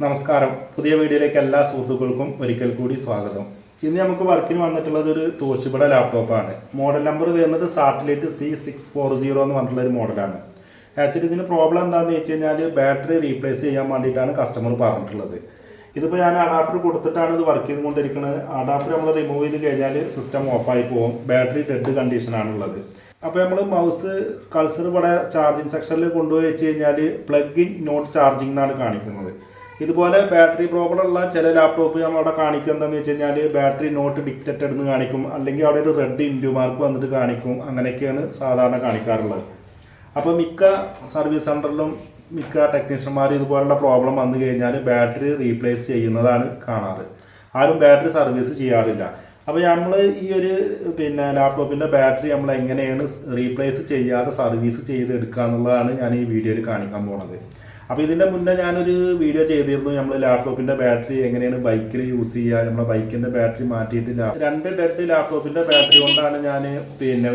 നമസ്കാരം. പുതിയ വീഡിയോയിലേക്ക് എല്ലാ സുഹൃത്തുക്കൾക്കും ഒരിക്കൽ കൂടി സ്വാഗതം. ഇന്ന് നമുക്ക് വർക്കിന് വന്നിട്ടുള്ളത് ഒരു തോഷിബയുടെ ലാപ്ടോപ്പാണ്. മോഡൽ നമ്പർ വരുന്നത് സാറ്റലൈറ്റ് C640 എന്ന് പറഞ്ഞിട്ടുള്ള ഒരു മോഡലാണ്. ആക്ച്വലി ഇതിന് പ്രോബ്ലം എന്താണെന്ന് വെച്ച് കഴിഞ്ഞാൽ ബാറ്ററി റീപ്ലേസ് ചെയ്യാൻ വേണ്ടിയിട്ടാണ് കസ്റ്റമർ പറഞ്ഞിട്ടുള്ളത്. ഇതിപ്പോൾ ഞാൻ അഡാപ്റ്റർ കൊടുത്തിട്ടാണ് ഇത് വർക്ക് ചെയ്തുകൊണ്ടിരിക്കുന്നത്. അഡാപ്റ്റർ നമ്മൾ റിമൂവ് ചെയ്ത് കഴിഞ്ഞാൽ സിസ്റ്റം ഓഫായി പോകും. ബാറ്ററി ഡെഡ് കണ്ടീഷനാണുള്ളത്. അപ്പോൾ നമ്മൾ മൗസ് കൾസർ ഇവിടെ ചാർജിങ് സെക്ഷനിൽ കൊണ്ടുപോയി വെച്ച് കഴിഞ്ഞാൽ പ്ലഗ് ഇൻ നോട്ട് ചാർജിങ് എന്നാണ് കാണിക്കുന്നത്. ഇതുപോലെ ബാറ്ററി പ്രോബ്ലം ഉള്ള ചില ലാപ്ടോപ്പ് നമ്മൾ അവിടെ കാണിക്കുക എന്താണെന്ന് വെച്ച് കഴിഞ്ഞാൽ ബാറ്ററി നോട്ട് ഡിക്റ്റഡ് എന്ന് കാണിക്കും, അല്ലെങ്കിൽ അവിടെ ഒരു റെഡ് ഇൻഡ്യൂ മാർക്ക് വന്നിട്ട് കാണിക്കും. അങ്ങനെയൊക്കെയാണ് സാധാരണ കാണിക്കാറുള്ളത്. അപ്പോൾ മിക്ക സർവീസ് സെൻ്ററിലും മിക്ക ടെക്നീഷ്യന്മാർ ഇതുപോലുള്ള പ്രോബ്ലം വന്നു കഴിഞ്ഞാൽ ബാറ്ററി റീപ്ലേസ് ചെയ്യുന്നതാണ് കാണാറ്. ആരും ബാറ്ററി സർവീസ് ചെയ്യാറില്ല. അപ്പോൾ നമ്മൾ ഈ ഒരു ലാപ്ടോപ്പിൻ്റെ ബാറ്ററി നമ്മൾ എങ്ങനെയാണ് റീപ്ലേസ് ചെയ്യാതെ സർവീസ് ചെയ്തെടുക്കുക എന്നുള്ളതാണ് ഞാൻ ഈ വീഡിയോയിൽ കാണിക്കാൻ പോകുന്നത്. അപ്പോൾ ഇതിൻ്റെ മുന്നേ ഞാനൊരു വീഡിയോ ചെയ്തിരുന്നു, നമ്മൾ ലാപ്ടോപ്പിൻ്റെ ബാറ്ററി എങ്ങനെയാണ് ബൈക്കിൽ യൂസ് ചെയ്യുക. നമ്മളെ ബൈക്കിൻ്റെ ബാറ്ററി മാറ്റിയിട്ടില്ല. 2 ഡെഡ് ലാപ്ടോപ്പിൻ്റെ ബാറ്ററി കൊണ്ടാണ് ഞാൻ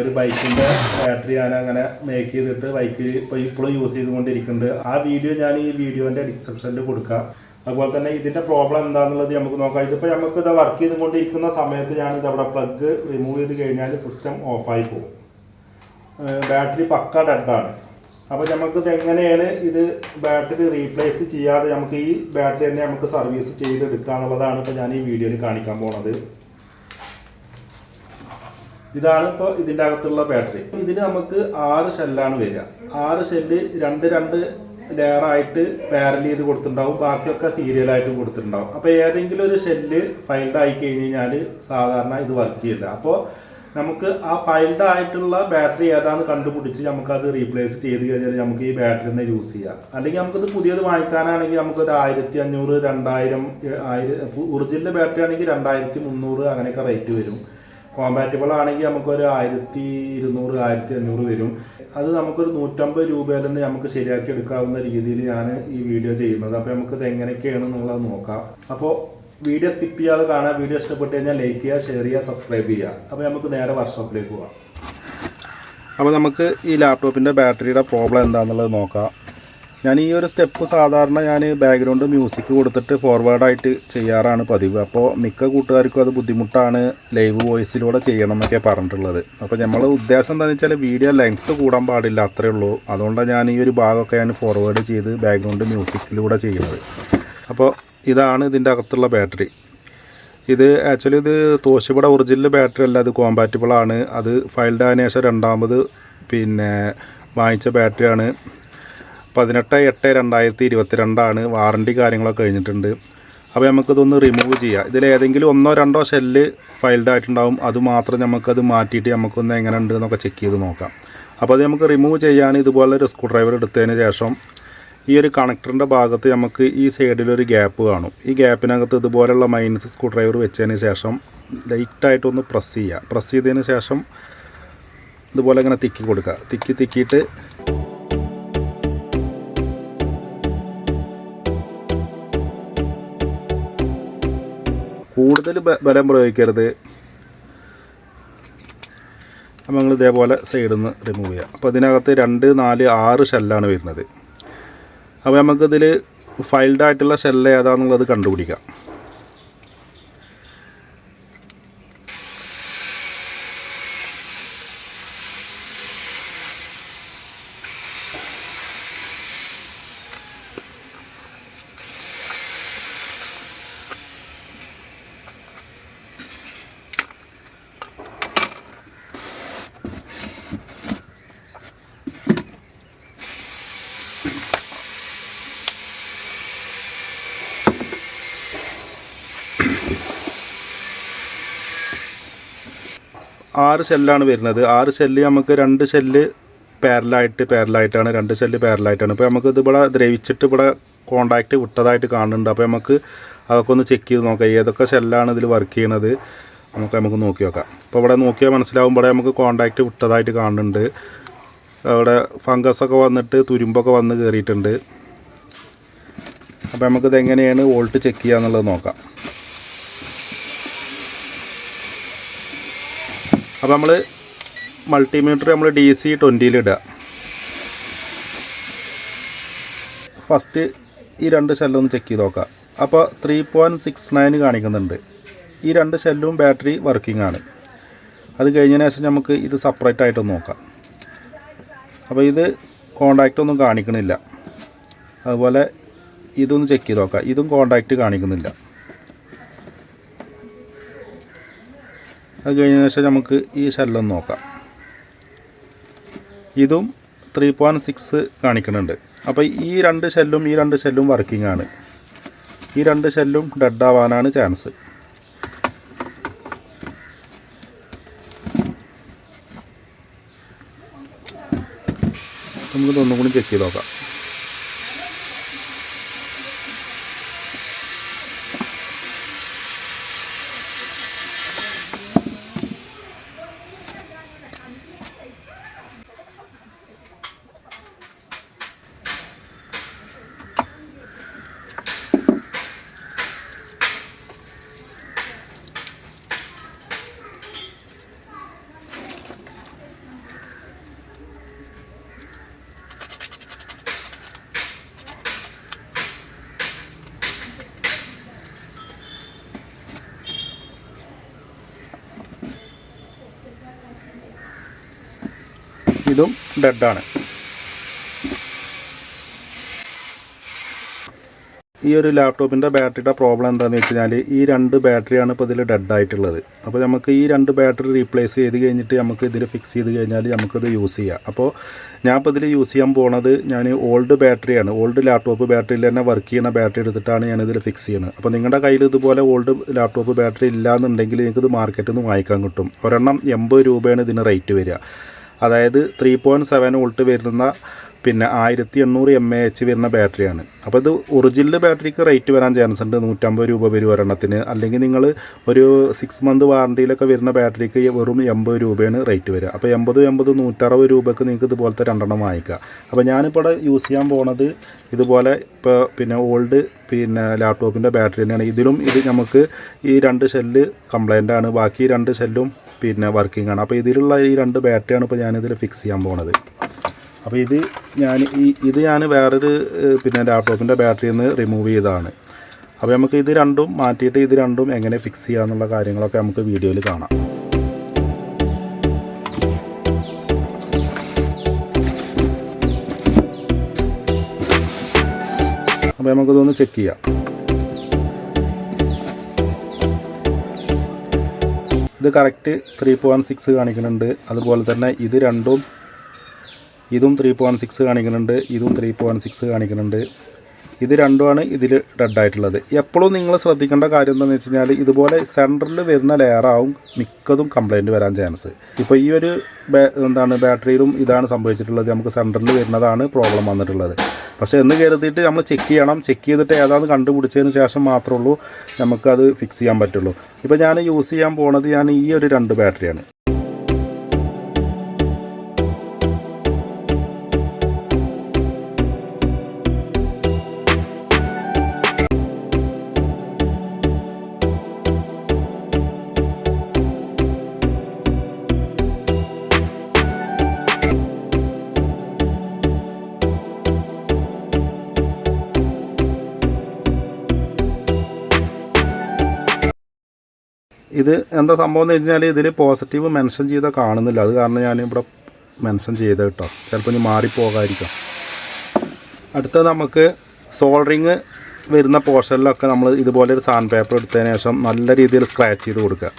ഒരു ബൈക്കിൻ്റെ ബാറ്ററി ഞാൻ അങ്ങനെ മേക്ക് ചെയ്തിട്ട് ബൈക്കിൽ ഇപ്പോഴും യൂസ് ചെയ്തുകൊണ്ടിരിക്കുന്നുണ്ട്. ആ വീഡിയോ ഞാൻ ഈ വീഡിയോൻ്റെ ഡിസ്ക്രിപ്ഷനിൽ കൊടുക്കാം. അതുപോലെ തന്നെ ഇതിൻ്റെ പ്രോബ്ലം എന്താണെന്നുള്ളത് നമുക്ക് നോക്കാം. ഇതിപ്പോൾ നമുക്ക് ഇത് വർക്ക് ചെയ്തുകൊണ്ടിരിക്കുന്ന സമയത്ത് ഞാനിത് അവിടെ പ്ലഗ് റിമൂവ് ചെയ്ത് കഴിഞ്ഞാൽ സിസ്റ്റം ഓഫായി പോകും. ബാറ്ററി പക്ക ഡെഡാണ്. അപ്പോൾ നമുക്കിത് എങ്ങനെയാണ് ഇത് ബാറ്ററി റീപ്ലേസ് ചെയ്യാതെ നമുക്ക് ഈ ബാറ്ററി തന്നെ നമുക്ക് സർവീസ് ചെയ്തെടുക്കുക എന്നുള്ളതാണ് ഇപ്പോൾ ഞാൻ ഈ വീഡിയോയിൽ കാണിക്കാൻ പോകുന്നത്. ഇതാണ് ഇപ്പോൾ ഇതിൻ്റെ അകത്തുള്ള ബാറ്ററി. ഇതിന് നമുക്ക് 6 ഷെല്ലാണ് വരിക. 6 ഷെല്ല് 2 ലെയറായിട്ട് പാരൽ ചെയ്ത് കൊടുത്തിട്ടുണ്ടാവും. ബാക്കിയൊക്കെ സീരിയലായിട്ട് കൊടുത്തിട്ടുണ്ടാവും. അപ്പോൾ ഏതെങ്കിലും ഒരു ഷെല്ല് ഫൈൽഡ് ആയി കഴിഞ്ഞ് കഴിഞ്ഞാൽ സാധാരണ ഇത് വർക്ക് ചെയ്യില്ല. അപ്പോൾ നമുക്ക് ആ ഫൈൽഡ് ആയിട്ടുള്ള ബാറ്ററി ഏതാണെന്ന് കണ്ടുപിടിച്ച് നമുക്കത് റീപ്ലേസ് ചെയ്ത് കഴിഞ്ഞാൽ നമുക്ക് ഈ ബാറ്ററി തന്നെ യൂസ് ചെയ്യാം. അല്ലെങ്കിൽ നമുക്കത് പുതിയത് വാങ്ങിക്കാനാണെങ്കിൽ നമുക്കൊരു 1500, 2000 ഒറിജിനൽ ബാറ്ററി ആണെങ്കിൽ 2300 അങ്ങനെയൊക്കെ റേറ്റ് വരും. കോമ്പാറ്റബിൾ ആണെങ്കിൽ നമുക്കൊരു 1200, 1500 വരും. അത് നമുക്കൊരു 150 രൂപയിൽ തന്നെ നമുക്ക് ശരിയാക്കി എടുക്കാവുന്ന രീതിയിൽ ഞാൻ ഈ വീഡിയോ ചെയ്യുന്നത്. അപ്പോൾ നമുക്കിത് എങ്ങനെയൊക്കെയാണെന്നുള്ളത് നോക്കാം. അപ്പോൾ വീഡിയോ സ്കിപ്പ് ചെയ്യാതെ കാണാം. വീഡിയോ ഇഷ്ടപ്പെട്ട് കഴിഞ്ഞാൽ ലൈക്ക് ചെയ്യുക, ഷെയർ ചെയ്യുക, സബ്സ്ക്രൈബ് ചെയ്യുക. അപ്പോൾ നമുക്ക് നേരെ വർക്ക്ഷോപ്പിലേക്ക് പോകാം. അപ്പോൾ നമുക്ക് ഈ ലാപ്ടോപ്പിൻ്റെ ബാറ്ററിയുടെ പ്രോബ്ലം എന്താണെന്നുള്ളത് നോക്കാം. ഞാൻ ഈ ഒരു സ്റ്റെപ്പ് സാധാരണ ഞാൻ ബാക്ക്ഗ്രൗണ്ട് മ്യൂസിക് കൊടുത്തിട്ട് ഫോർവേഡായിട്ട് ചെയ്യാറാണ് പതിവ്. അപ്പോൾ മിക്ക കൂട്ടുകാർക്കും അത് ബുദ്ധിമുട്ടാണ്, ലൈവ് വോയിസിലൂടെ ചെയ്യണം എന്നൊക്കെ പറഞ്ഞിട്ടുള്ളത്. അപ്പോൾ നമ്മൾ ഉദ്ദേശം എന്താണെന്ന് വെച്ചാൽ വീഡിയോ ലെങ്ത്ത് കൂടാൻ പാടില്ല, അത്രയേ ഉള്ളൂ. അതുകൊണ്ടാണ് ഞാൻ ഈ ഒരു ഭാഗമൊക്കെ ഞാൻ ഫോർവേഡ് ചെയ്ത് ബാക്ക്ഗ്രൗണ്ട് മ്യൂസിക്കിലൂടെ ചെയ്യുന്നത്. അപ്പോൾ ഇതാണ് ഇതിൻ്റെ അകത്തുള്ള ബാറ്ററി. ഇത് ആക്ച്വലി ഇത് തോഷിബയുടെ ഒറിജിനൽ ബാറ്ററി അല്ല, അത് കോമ്പാറ്റബിൾ ആണ്. അത് ഫൈൽഡ് ആയതിനു ശേഷം രണ്ടാമത് വാങ്ങിച്ച ബാറ്ററിയാണ്. 18/8/2022 വാറണ്ടി കാര്യങ്ങളൊക്കെ കഴിഞ്ഞിട്ടുണ്ട്. അപ്പോൾ നമുക്കിതൊന്ന് റിമൂവ് ചെയ്യാം. ഇതിലേതെങ്കിലും 1 or 2 ഷെല്ല് ഫൈൽഡ് ആയിട്ടുണ്ടാവും. അത് മാത്രം നമുക്കത് മാറ്റിയിട്ട് നമുക്കൊന്ന് എങ്ങനെ ഉണ്ട് എന്നൊക്കെ ചെക്ക് ചെയ്ത് നോക്കാം. അപ്പോൾ അത് നമുക്ക് റിമൂവ് ചെയ്യാൻ ഇതുപോലൊരു സ്ക്രൂ ഡ്രൈവർ എടുത്തതിന് ശേഷം ഈ ഒരു കണക്ടറിൻ്റെ ഭാഗത്ത് നമുക്ക് ഈ സൈഡിലൊരു ഗ്യാപ്പ് കാണും. ഈ ഗ്യാപ്പിനകത്ത് ഇതുപോലുള്ള മൈനസ് സ്ക്രൂ ഡ്രൈവർ വെച്ചതിന് ശേഷം ലൈറ്റായിട്ടൊന്ന് പ്രസ് ചെയ്യുക. പ്രസ് ചെയ്തതിന് ശേഷം ഇതുപോലെ ഇങ്ങനെ തിക്കി കൊടുക്കുക. തിക്കിയിട്ട് കൂടുതൽ ബലം പ്രയോഗിക്കരുത്. അപ്പോൾ നമ്മൾ ഇതേപോലെ സൈഡിൽ നിന്ന് റിമൂവ് ചെയ്യുക. അപ്പോൾ ഇതിനകത്ത് 2, 4, 6 ഷെല്ലാണ് വരുന്നത്. അപ്പോൾ നമുക്കിതിൽ ഫൈൽഡ് ആയിട്ടുള്ള ഷെല്ല് ഏതാണെന്നുള്ളത് കണ്ടുപിടിക്കാം. ആറ് ഷെല്ലാണ് വരുന്നത്. 6 ഷെല്ല് നമുക്ക് 2 ഷെല്ല് പാരലായിട്ടാണ്, 2 ഷെല്ല് പാരലായിട്ടാണ്. അപ്പോൾ നമുക്കിത് ഇവിടെ ദ്രവിച്ചിട്ട് ഇവിടെ കോണ്ടാക്റ്റ് വിട്ടതായിട്ട് കാണുന്നുണ്ട്. അപ്പോൾ നമുക്ക് അതൊക്കെ ഒന്ന് ചെക്ക് ചെയ്ത് നോക്കാം, ഏതൊക്കെ ഷെല്ലാണ് ഇതിൽ വർക്ക് ചെയ്യണത് നമുക്ക് നോക്കി നോക്കാം. അപ്പോൾ ഇവിടെ നോക്കിയാൽ മനസ്സിലാവുമ്പോൾ നമുക്ക് കോണ്ടാക്റ്റ് വിട്ടതായിട്ട് കാണുന്നുണ്ട്. അവിടെ ഫംഗസൊക്കെ വന്നിട്ട് തുരുമ്പൊക്കെ വന്ന് കയറിയിട്ടുണ്ട്. അപ്പോൾ നമുക്കിത് എങ്ങനെയാണ് വോൾട്ട് ചെക്ക് ചെയ്യുക എന്നുള്ളത് നോക്കാം. അപ്പോൾ നമ്മൾ മൾട്ടിമീറ്റർ നമ്മൾ DC 20 ഇടുക. ഫസ്റ്റ് ഈ രണ്ട് ഷെല്ലൊന്ന് ചെക്ക് ചെയ്ത് നോക്കാം. അപ്പോൾ 3.69 കാണിക്കുന്നുണ്ട്. ഈ രണ്ട് ഷെല്ലും ബാറ്ററി വർക്കിംഗ് ആണ്. അത് കഴിഞ്ഞതിന് ശേഷം നമുക്ക് ഇത് സെപ്പറേറ്റ് ആയിട്ടൊന്ന് നോക്കാം. അപ്പോൾ ഇത് കോണ്ടാക്റ്റ് ഒന്നും കാണിക്കണില്ല. അതുപോലെ ഇതൊന്ന് ചെക്ക് ചെയ്ത് നോക്കാം. ഇതും കോണ്ടാക്റ്റ് കാണിക്കുന്നില്ല. അത് കഴിഞ്ഞതിന് ശേഷം നമുക്ക് ഈ ഷെല്ലൊന്ന് നോക്കാം. ഇതും 3.6 കാണിക്കുന്നുണ്ട്. അപ്പോൾ ഈ രണ്ട് ഷെല്ലും വർക്കിംഗ് ആണ്. ഈ രണ്ട് ഷെല്ലും ഡെഡ് ആവാനാണ് ചാൻസ്. നമുക്കിത് ഒന്നും കൂടി ചെക്ക് ചെയ്ത് നോക്കാം. ഇതും ഡെഡാണ്. ഈ ഒരു ലാപ്ടോപ്പിൻ്റെ ബാറ്ററിയുടെ പ്രോബ്ലം എന്താണെന്ന് വെച്ച് കഴിഞ്ഞാൽ ഈ രണ്ട് ബാറ്ററിയാണ് ഇപ്പോൾ ഇതിൽ ഡെഡായിട്ടുള്ളത്. അപ്പോൾ നമുക്ക് ഈ രണ്ട് ബാറ്ററി റീപ്ലേസ് ചെയ്ത് കഴിഞ്ഞിട്ട് നമുക്ക് ഇതിൽ ഫിക്സ് ചെയ്ത് കഴിഞ്ഞാൽ നമുക്കത് യൂസ് ചെയ്യാം. അപ്പോൾ ഞാൻ ഇപ്പോൾ ഇതിൽ യൂസ് ചെയ്യാൻ പോണത് ഞാൻ ഓൾഡ് ബാറ്ററിയാണ്. ഓൾഡ് ലാപ്ടോപ്പ് ബാറ്ററിയിൽ തന്നെ വർക്ക് ചെയ്യുന്ന ബാറ്ററി എടുത്തിട്ടാണ് ഞാനിതിൽ ഫിക്സ് ചെയ്യുന്നത്. അപ്പോൾ നിങ്ങളുടെ കയ്യിൽ ഇതുപോലെ ഓൾഡ് ലാപ്ടോപ്പ് ബാറ്ററി ഇല്ലയെന്നുണ്ടെങ്കിൽ നിങ്ങൾക്കിത് മാർക്കറ്റിൽ നിന്ന് വാങ്ങിക്കാൻ കിട്ടും. ഒരെണ്ണം 80 രൂപയാണ് ഇതിന് റേറ്റ് വരിക. അതായത് 3.7 വോൾട്ട് വരുന്ന 1800 mAh വരുന്ന ബാറ്ററിയാണ്. അപ്പോൾ ഇത് ഒറിജിനൽ ബാറ്ററിക്ക് റേറ്റ് വരാൻ ചാൻസ് ഉണ്ട്. 150 രൂപ വരും ഒരെണ്ണത്തിന്. അല്ലെങ്കിൽ നിങ്ങൾ ഒരു 6 മന്ത് വാറണ്ടിയിലൊക്കെ വരുന്ന ബാറ്ററിക്ക് വെറും 80 രൂപയാണ് റേറ്റ് വരിക. അപ്പോൾ 80 160 രൂപയ്ക്ക് നിങ്ങൾക്ക് ഇതുപോലത്തെ രണ്ടെണ്ണം വാങ്ങിക്കാം. അപ്പോൾ ഞാനിപ്പോൾ ഇവിടെ യൂസ് ചെയ്യാൻ പോണത് ഇതുപോലെ ഇപ്പോൾ ഓൾഡ് ലാപ്ടോപ്പിൻ്റെ ബാറ്ററി തന്നെയാണ്. ഇതിലും നമുക്ക് ഈ രണ്ട് ഷെല്ല് കംപ്ലൈൻ്റ് ആണ്. ബാക്കി രണ്ട് ഷെല്ലും വർക്കിംഗ് ആണ്. അപ്പോൾ ഇതിലുള്ള ഈ രണ്ട് ബാറ്ററിയാണ് ഇപ്പോൾ ഞാനിതിൽ ഫിക്സ് ചെയ്യാൻ പോണത്. അപ്പോൾ ഇത് ഞാൻ വേറൊരു ലാപ്ടോപ്പിൻ്റെ ബാറ്ററിയിൽ നിന്ന് റിമൂവ് ചെയ്തതാണ്. അപ്പോൾ നമുക്ക് ഇത് രണ്ടും മാറ്റിയിട്ട് ഇത് രണ്ടും എങ്ങനെ ഫിക്സ് ചെയ്യാമെന്നുള്ള കാര്യങ്ങളൊക്കെ നമുക്ക് വീഡിയോയിൽ കാണാം. അപ്പോൾ നമുക്കിതൊന്ന് ചെക്ക് ചെയ്യാം. ഇത് കറക്റ്റ് 3.6 കാണിക്കുന്നുണ്ട്. അതുപോലെ തന്നെ ഇതും 3.6 കാണിക്കുന്നുണ്ട്. ഇതും 3.6 കാണിക്കുന്നുണ്ട്. ഇത് രണ്ടുമാണ് ഇതിൽ ഡെഡായിട്ടുള്ളത്. എപ്പോഴും നിങ്ങൾ ശ്രദ്ധിക്കേണ്ട കാര്യം എന്താണെന്ന് വെച്ച് കഴിഞ്ഞാൽ ഇതുപോലെ സെൻറ്ററിൽ വരുന്ന ലെയറാവും മിക്കതും കംപ്ലൈൻറ്റ് വരാൻ ചാൻസ്. ഇപ്പോൾ ഈ ഒരു ബാറ്ററിയിലും ഇതാണ് സംഭവിച്ചിട്ടുള്ളത്. നമുക്ക് സെൻറ്ററിൽ വരുന്നതാണ് പ്രോബ്ലം വന്നിട്ടുള്ളത്. പക്ഷേ എന്ന് കരുതിയിട്ട് നമ്മൾ ചെക്ക് ചെയ്യണം. ചെക്ക് ചെയ്തിട്ട് ഏതാണെന്ന് കണ്ടുപിടിച്ചതിന് ശേഷം മാത്രമേ ഉള്ളൂ നമുക്കത് ഫിക്സ് ചെയ്യാൻ പറ്റുള്ളൂ. ഇപ്പോൾ ഞാൻ യൂസ് ചെയ്യാൻ പോണത് ഈ ഒരു രണ്ട് ബാറ്ററിയാണ്. ഇത് എന്താ സംഭവം എന്ന് വെച്ച് കഴിഞ്ഞാൽ ഇതിൽ പോസിറ്റീവ് മെൻഷൻ ചെയ്താൽ കാണുന്നില്ല. അത് കാരണം ഞാനിവിടെ മെൻഷൻ ചെയ്ത് കേട്ടോ. ചിലപ്പോൾ ഇനി മാറിപ്പോകാതിരിക്കാം. അടുത്തത് നമുക്ക് സോൾഡറിങ് വരുന്ന പോർഷനിലൊക്കെ നമ്മൾ ഇതുപോലെ ഒരു സാൻഡ് പേപ്പർ എടുത്തതിന് ശേഷം നല്ല രീതിയിൽ സ്ക്രാച്ച് ചെയ്ത് കൊടുക്കുക.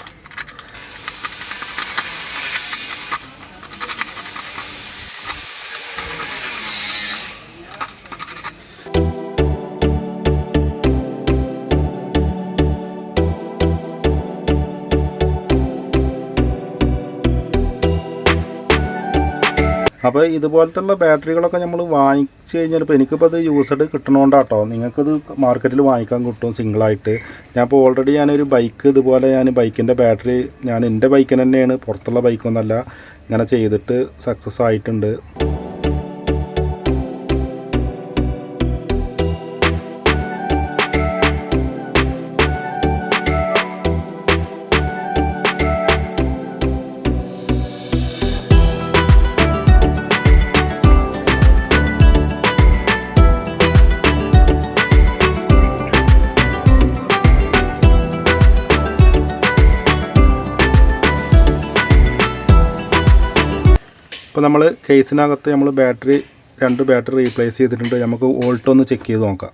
അപ്പോൾ ഇതുപോലത്തുള്ള ബാറ്ററികളൊക്കെ നമ്മൾ വാങ്ങിച്ച് കഴിഞ്ഞാൽ ഇപ്പോൾ എനിക്കിപ്പോൾ അത് യൂസ്ഡ് കിട്ടണോണ്ടാട്ടോ. നിങ്ങൾക്കത് മാർക്കറ്റിൽ വാങ്ങിക്കാൻ കിട്ടും സിംഗിളായിട്ട്. ഞാനിപ്പോൾ ഓൾറെഡി ഞാനൊരു ബൈക്ക് ഇതുപോലെ ബൈക്കിൻ്റെ ബാറ്ററി എൻ്റെ ബൈക്കിന് തന്നെയാണ്, പുറത്തുള്ള ബൈക്കൊന്നുമല്ല, ഇങ്ങനെ ചെയ്തിട്ട് സക്സസ് ആയിട്ടുണ്ട്. ഇപ്പോൾ നമ്മൾ കേസിനകത്ത് നമ്മൾ രണ്ട് ബാറ്ററി റീപ്ലേസ് ചെയ്തിട്ടുണ്ട്. നമുക്ക് വോൾട്ട് ഒന്ന് ചെക്ക് ചെയ്ത് നോക്കാം.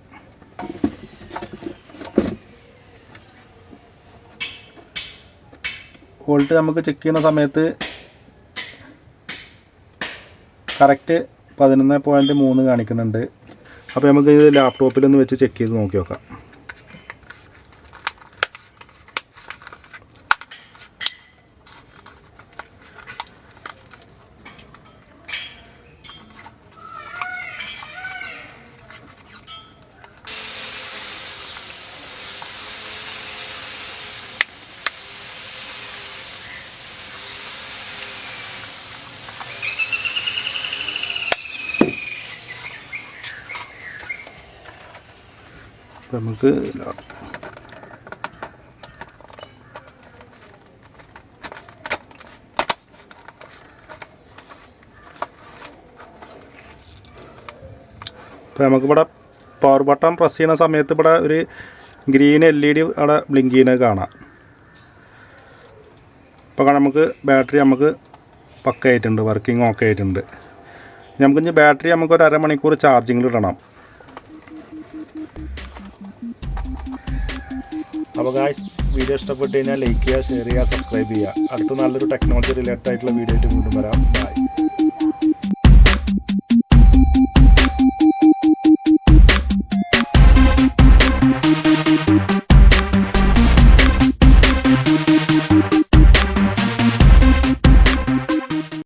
വോൾട്ട് നമുക്ക് ചെക്ക് ചെയ്യുന്ന സമയത്ത് കറക്റ്റ് 11.3 കാണിക്കുന്നുണ്ട്. അപ്പോൾ നമുക്ക് ഇത് ലാപ്ടോപ്പിലൊന്ന് വെച്ച് ചെക്ക് ചെയ്ത് നോക്കി നോക്കാം. നമുക്ക് ഇപ്പോൾ നമുക്കിവിടെ പവർ ബട്ടൺ പ്രസ് ചെയ്യുന്ന സമയത്ത് ഇവിടെ ഒരു ഗ്രീൻ LED അവിടെ ബ്ലിങ്ക് ചെയ്യുന്നത് കാണാം. ഇപ്പോൾ നമുക്ക് ബാറ്ററി നമുക്ക് പക്ക ആയിട്ടുണ്ട്, വർക്കിംഗ് ഓക്കെ ആയിട്ടുണ്ട്. നമുക്കിനി ബാറ്ററി നമുക്കൊരു അരമണിക്കൂർ ചാർജിങ്ങിൽ ഇടണം. അപ്പോൾ ഗായ്സ്, വീഡിയോ ഇഷ്ടപ്പെട്ട് കഴിഞ്ഞാൽ ലൈക്ക് ചെയ്യുക, ഷെയർ ചെയ്യുക, സബ്സ്ക്രൈബ് ചെയ്യുക. അടുത്ത നല്ലൊരു ടെക്നോളജി റിലേറ്റഡ് ആയിട്ടുള്ള വീഡിയോ ആയിട്ട് വീണ്ടും വരാം. ബൈ.